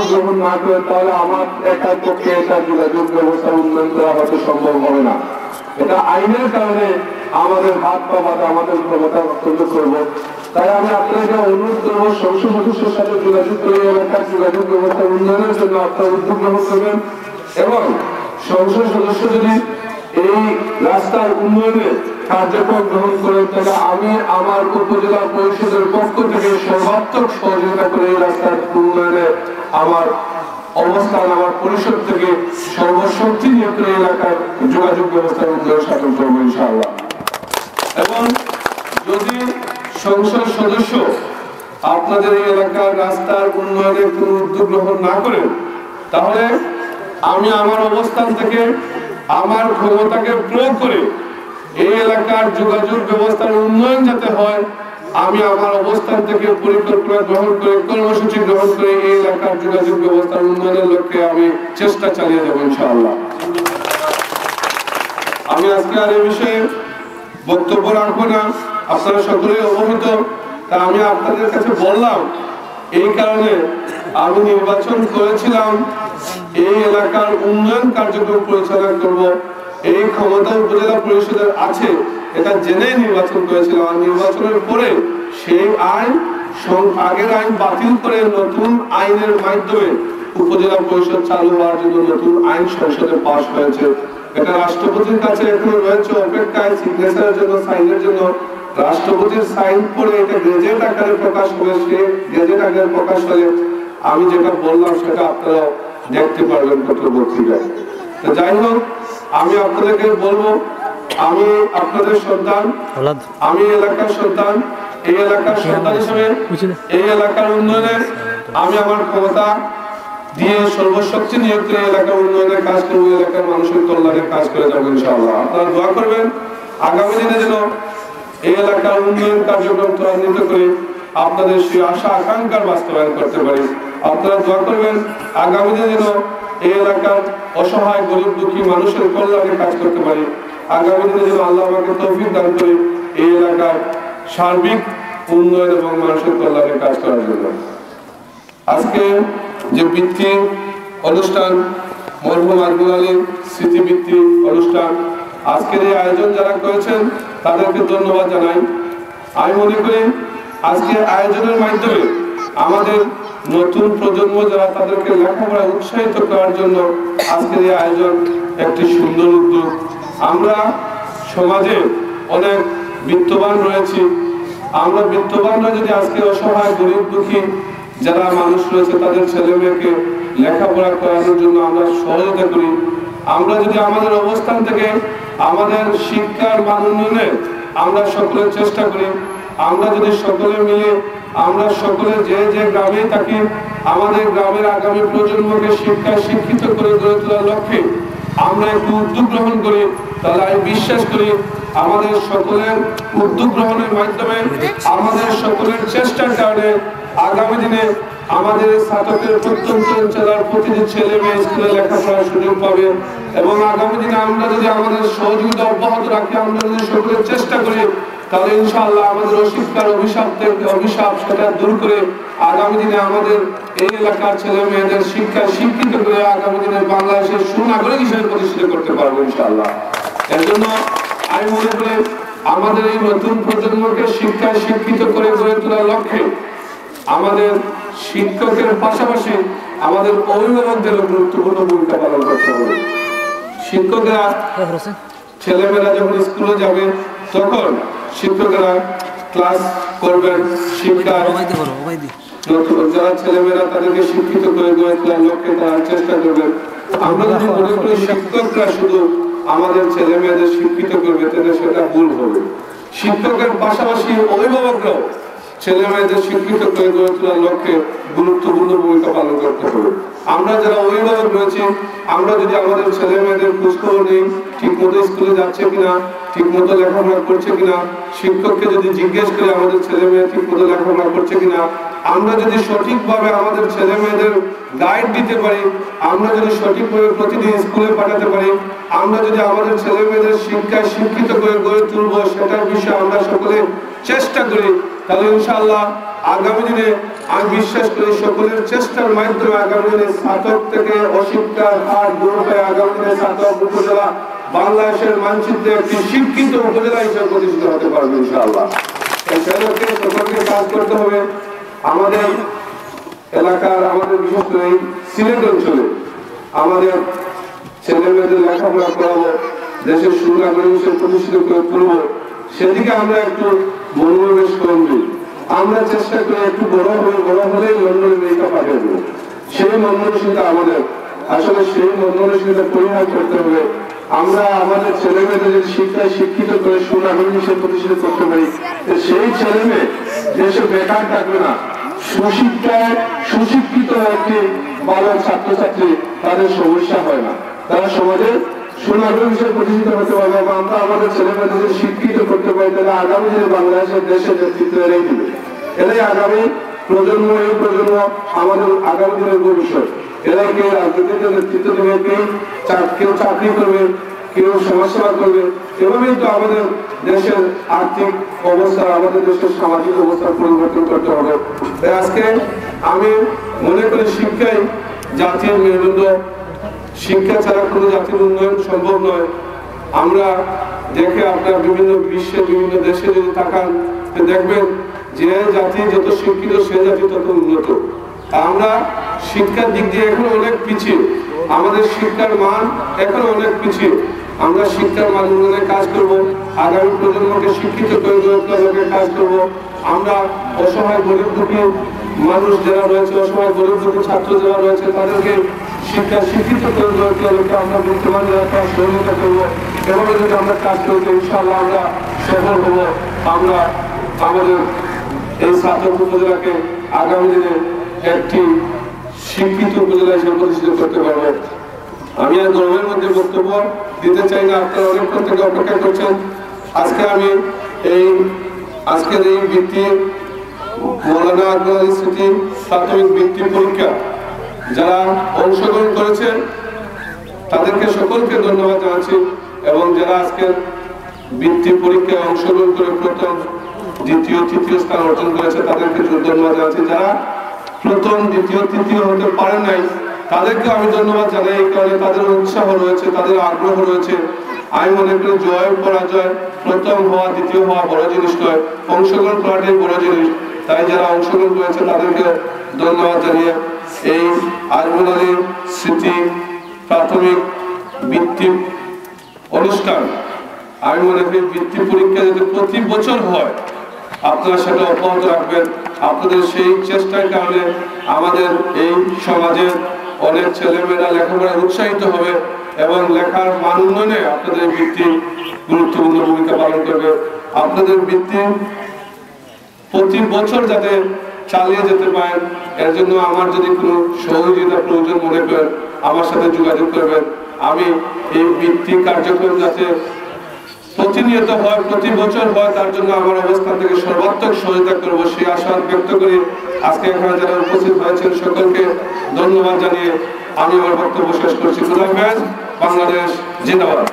অংশগ্রহণ না করে তাহলে আমার একার পক্ষে এটা যোগাযোগ ব্যবস্থা উন্নয়ন করা হয়তো সম্ভব হবে না। এটা আইনের কারণে আমাদের হাত পা বাঁধা, আমাদের ক্ষমতা অত্যন্ত করব। তাই আমি আপনাকে অনুরোধ করবো সংসদ সদস্যের সাথে যোগাযোগ করে এলাকার যোগাযোগ ব্যবস্থা উন্নয়নের জন্য আপনারা উদ্যোগ গ্রহণ করবেন এবং সংসদ সদস্য যদি এই রাস্তার উন্নয়নে কার্যক্রম গ্রহণ করেন তাহলে আমি আমার উপজেলা পরিষদের পক্ষ থেকে সর্বাত্মক সহযোগিতা করে এই রাস্তার উন্নয়নে আমার অবস্থান, আমার পরিষদ থেকে সর্বশক্তি নিয়ে করে এলাকার যোগাযোগ ব্যবস্থার উন্নয়ন সাধন করবো ইনশাআল্লাহ। এবং যদি সংসদ সদস্য আপনাদের এই এলাকার রাস্তার উন্নয়নে কোনো উদ্যোগ গ্রহণ না করেন তাহলে আমি আমার অবস্থান থেকে আমার ক্ষমতাকে প্রয়োগ করে এই এলাকার যোগাযোগ ব্যবস্থার উন্নয়ন যাতে হয় আমি আমার অবস্থান থেকে পরিকল্পনা গ্রহণ করে কর্মসূচি গ্রহণ করে এই এলাকার যোগাযোগ ব্যবস্থার উন্নয়নের লক্ষ্যে আমি চেষ্টা চালিয়ে যাব ইনশাআল্লাহ। আমি আজকে আর এই বিষয়ে বক্তব্য রাখবো না, আপনারা সকলেই অবহিত। তা আমি আপনাদের কাছে বললাম এই কারণে আমি নির্বাচন করেছিলাম এই এলাকার উন্নয়ন কার্যক্রম পরিচালনা করব, এই ক্ষমতা উপজেলা পরিষদের আছে এটা জেনেই নির্বাচন করেছিলাম। আর নির্বাচনের পরে সেই আইন আগের আইন বাতিল করে নতুন আইনের মাধ্যমে উপজেলা পরিষদ চালু হওয়ার জন্য নতুন আইন সংসদে পাস হয়েছে। এটা রাষ্ট্রপতির কাছে এখন রয়েছে অপেক্ষায় সিগনেচারের জন্য, সাইনের জন্য। রাষ্ট্রপতির সাইন করে এটা গেজেট আকারে প্রকাশ হবে। সে গেজেট আকারে প্রকাশ হলে আমি যেটা বললাম সেটা আপনারা দেখতে পারবেন পত্র-পত্রিকায়। যাই হোক, আমি আপনাদেরকে বলবো আমি আপনাদের সন্তান, আমি এলাকার সন্তান। এই এলাকার সন্তান হিসেবে এই এলাকার উন্নয়নে আমি আমার ক্ষমতা দিয়ে সর্বশক্তি নিয়োগ করে এলাকার উন্নয়নের কাজ করবো, এলাকার মানুষের কল্যাণের কাজ করে যাবো ইনশাআল্লাহ। আপনারা দোয়া করবেন আগামী দিনে যেন এই এলাকার উন্নয়ন কার্যক্রম ত্বরান্বিত করে আপনাদের সেই আশা আকাঙ্ক্ষার বাস্তবায়ন করতে পারি। আপনারা দোয়া করবেন আগামী দিনে যেন এই এলাকার অসহায় গরিব দুঃখী মানুষের কল্যাণে কাজ করতে পারি। আগামী দিনে যেন আল্লাহ আমাকে তৌফিক দান করে এই এলাকার সার্বিক উন্নয়ন এবং মানুষের কল্যাণে কাজ করার জন্য। আজকে যে বৃত্তি অনুষ্ঠান, মরহুম আজমল আলীর স্মৃতিবৃত্তি অনুষ্ঠান, আজকের এই আয়োজন যারা করেছেন তাদেরকে ধন্যবাদ জানাই। আমি মনে করি আজকে আয়োজনের মাধ্যমে আমাদের নতুন প্রজন্ম যারা তাদেরকে লেখাপড়া উৎসাহিত করার জন্য আজকের এই আয়োজন একটি সুন্দর উদ্যোগ। আমরা সমাজে অনেক বিত্তবান রয়েছি, আমরা বিত্তবানরা যদি আজকে অসহায় গরিব দুঃখী যারা মানুষ রয়েছে তাদের ছেলে মেয়েকে লেখাপড়া করানোর জন্য আমরা সহযোগিতা করি, আমরা যদি আমাদের অবস্থান থেকে আমাদের শিক্ষার মান উন্নয়নে আমরা সকলের চেষ্টা করি, আমরা যদি সকলে মিলে আমরা সকলে যে যে গ্রামে থাকি আমাদের গ্রামের আগামী প্রজন্মকে শিক্ষায় শিক্ষিত করে গড়ে তোলার লক্ষ্যে আমরা একটু উদ্যোগ গ্রহণ করি, তাহলে আমি বিশ্বাস করি আমাদের সকলের উদ্যোগ গ্রহণের মাধ্যমে আমাদের সকলের চেষ্টার কারণে আগামী দিনে আমাদের ছাত্রদের প্রত্যন্ত অঞ্চলের প্রতিটি ছেলে মেয়ে স্কুলে লেখাপড়ার সুযোগ পাবে। এবং আগামী দিনে আমরা যদি আমাদের সহযোগিতা অব্যাহত রাখি, আমরা যদি সকলের চেষ্টা করি, তাহলে ইনশাআল্লাহ আমাদের অশিক্ষার অভিশাপ সেটা দূর করে আগামী দিনে আমাদের এই এলাকার ছেলে মেয়েদের শিক্ষায় শিক্ষিত করে আগামী দিনে বাংলাদেশের সুনাগরিক হিসেবে প্রতিষ্ঠিত করতে পারবো ইনশাআল্লাহ। এর জন্য আমি মনে করি আমাদের এই নতুন প্রজন্মকে শিক্ষায় শিক্ষিত করে গড়ে তোলার লক্ষ্যে আমাদের শিক্ষকের পাশাপাশি আমাদের অভিভাবকদের গুরুত্বপূর্ণ ভূমিকা পালন করতে হবে। শিক্ষকেরা ছেলেমেয়েরা যখন স্কুলে যাবে তখন শিক্ষকেরা ক্লাস করবেন, শিক্ষার যারা ছেলেমেয়েরা তাদেরকে শিক্ষিত করে গড়ে তোলার লক্ষ্যে তারা চেষ্টা করবেন। আমরা যদি মনে করি শিক্ষকরা শুধু আমাদের ছেলে মেয়েদের শিক্ষিত করবে তাহলে সেটা ভুল হবে। শিক্ষকের পাশাপাশি অভিভাবকরাও ছেলে মেয়েদের শিক্ষিত করে গড়ে তোলার লক্ষ্যে গুরুত্বপূর্ণ ভূমিকা পালন করতে হবে। আমরা যারা অভিভাবক রয়েছি আমরা যদি আমাদের ছেলে মেয়েদের খোঁজখবর নেই, ঠিক মতো স্কুলে যাচ্ছে কিনা, ঠিক মতো লেখাপড়া করছে কিনা, শিক্ষককে যদি জিজ্ঞেস করি আমাদের ছেলে মেয়ে ঠিক মতো লেখাপড়া করছে কিনা, আমরা যদি সঠিকভাবে আমাদের ছেলে মেয়েদের গাইড দিতে পারি, আমরা যদি সঠিকভাবে প্রতিদিন স্কুলে পাঠাতে পারি, আমরা যদি আমাদের ছেলে মেয়েদের শিক্ষায় শিক্ষিত করে গড়ে তুলবো সেটার বিষয়ে আমরা সকলে চেষ্টা করি, তাহলে ইনশাআল্লাহ আগামী দিনে আমি বিশ্বাস করি সকলের চেষ্টার মাধ্যমে আগামী দিনে স্নাতক থেকে অশিক্ষার হার দূর হয়ে আগামী দিনে স্নাতক উপজেলা বাংলাদেশের মানচিত্রে একটি শিক্ষিত উপজেলা হিসেবে প্রতিষ্ঠিত হতে পারবে ইনশাআল্লাহ। সেটাকে সকলকে কাজ করতে হবে। আমাদের এলাকার আমাদের বিশেষ করে এই সিলেট অঞ্চলে আমাদের ছেলে মেয়েদের লেখাপড়া করাবো, দেশের সুনাগরিক হিসেবে প্রতিষ্ঠিত করে তুলবো, সেদিকে আমরা একটু মনোনিবেশ করবো। আমরা চেষ্টা করি একটু বড় হলেই লন্ডনে মেয়েটা পাঠিয়ে দেবো। সেই মনমানসিকতা আমাদের আসলে সেই মনমানসিকতা পরিহার করতে হবে। আমরা আমাদের ছেলে মেয়েদের যদি শিক্ষায় শিক্ষিত করে সুনাগরিক হিসেবে প্রতিষ্ঠিত করতে পারি, সেই ছেলে মেয়ে দেশে বেকার থাকবে না। সুশিক্ষায় সুশিক্ষিত একটি ভালো ছাত্রছাত্রী তাদের সমস্যা হয় না, তারা সমাজে সুনাগরিক হিসেবে প্রতিষ্ঠিত হতে পারবে। আমরা আমাদের ছেলে মেয়েদের শিক্ষিত করতে পারি, তাহলে আগামী দিনে বাংলাদেশের দেশের নেতৃত্ব এরাই দিবে। এরাই আগামী প্রজন্ম, এই প্রজন্ম আমাদের আগামী দিনের ভবিষ্যৎ। এরাই কেউ রাজনীতিতে নেতৃত্ব দেবে, কেউ চাকরি করবে, কেউ সমাজসেবা করবে। এভাবেই তো আমাদের দেশের আর্থিক অবস্থা, আমাদের দেশের সামাজিক অবস্থার পরিবর্তন করতে হবে। তাই আজকে আমি মনে করি শিক্ষাই জাতির মেরুদণ্ড। শিক্ষা ছাড়া কোনো জাতির উন্নয়ন সম্ভব নয়। আমরা দেখে আপনার বিভিন্ন বিশ্বের বিভিন্ন দেশে যদি তাকান, দেখবেন যে জাতি যত শিক্ষিত সে জাতি তত উন্নত। আমরা শিক্ষার দিক দিয়ে এখনো অনেক পিছিয়ে, আমাদের শিক্ষার মান এখনো অনেক পিছিয়ে। আমরা শিক্ষার মান উন্নয়নে কাজ করব, আগামী প্রজন্মকে শিক্ষিত করে গড়ে কাজ করব। আমরা অসহায় গরিব দুঃখী মানুষ যারা রয়েছে, অসহায় গরিব দুঃখী ছাত্র যারা রয়েছে, তাদেরকে শিক্ষিত করে গড়ে আমরা বর্তমান সহযোগিতা করবো। এভাবে যদি আমরা কাজ করবো ইনশাআল্লাহ আমরা সফল হব। আমরা আমাদের এই স্নাতক উপজেলাকে আগামী দিনে একটি শিক্ষিত উপজেলা হিসেবে প্রতিষ্ঠিত করতে পারবো। আমি আর গর্বের মধ্যে বক্তব্য দিতে চাই না, আপনারা অনেকক্ষণ থেকে অপেক্ষা করছেন। আজকে আমি আজকের এই বৃত্তি মৌলানা আকবর স্মৃতি প্রাথমিক বৃত্তি পরীক্ষা যারা অংশগ্রহণ করেছেন তাদেরকে সকলকে ধন্যবাদ জানাচ্ছি, এবং যারা আজকের বৃত্তি পরীক্ষায় অংশগ্রহণ করে প্রথম দ্বিতীয় তৃতীয় স্থান অর্জন করেছে তাদেরকে ধন্যবাদ জানাচ্ছি। যারা প্রথম দ্বিতীয় তৃতীয় হতে পারে নাই তাদেরকে আমি ধন্যবাদ জানাই, এই কারণে তাদের উৎসাহ রয়েছে, তাদের আগ্রহ রয়েছে। আমি মনে করি জয় পরাজয়, প্রথম হওয়া দ্বিতীয় হওয়া বড় জিনিস নয়, অংশগ্রহণ করাটাই বড় জিনিস। তাই যারা অংশগ্রহণ করেছে তাদেরকে ধন্যবাদ জানিয়ে এই আজমল আলী স্মৃতি প্রাথমিক বৃত্তি অনুষ্ঠান, আমি মনে করি বৃত্তি পরীক্ষা যদি প্রতি বছর হয় আপনারা সেটা অব্যাহত রাখবেন। আপনাদের সেই চেষ্টার কারণে আমাদের এই সমাজের অনেক ছেলেমেয়েরা লেখাপড়ায় উৎসাহিত হবে এবং লেখার মান উন্নয়নে আপনাদের বৃত্তি গুরুত্বপূর্ণ ভূমিকা পালন করবে। আপনাদের বৃত্তি প্রতি বছর যাতে চালিয়ে যেতে পারেন, এর জন্য আমার যদি কোনো সহযোগিতা প্রয়োজন মনে করেন আমার সাথে যোগাযোগ করবেন। আমি এই বৃত্তি কার্যক্রম যাতে প্রতিনিয়ত হয়, প্রতি বছর হয়, তার জন্য আমার অবস্থান থেকে সর্বাত্মক সহায়তা করবো সেই আশা ব্যক্ত করি। আজকে এখানে যারা উপস্থিত হয়েছেন সকলকে ধন্যবাদ জানিয়ে আমি আমার বক্তব্য শেষ করছি। খুদা হাফেজ। বাংলাদেশ জিন্দাবাদ।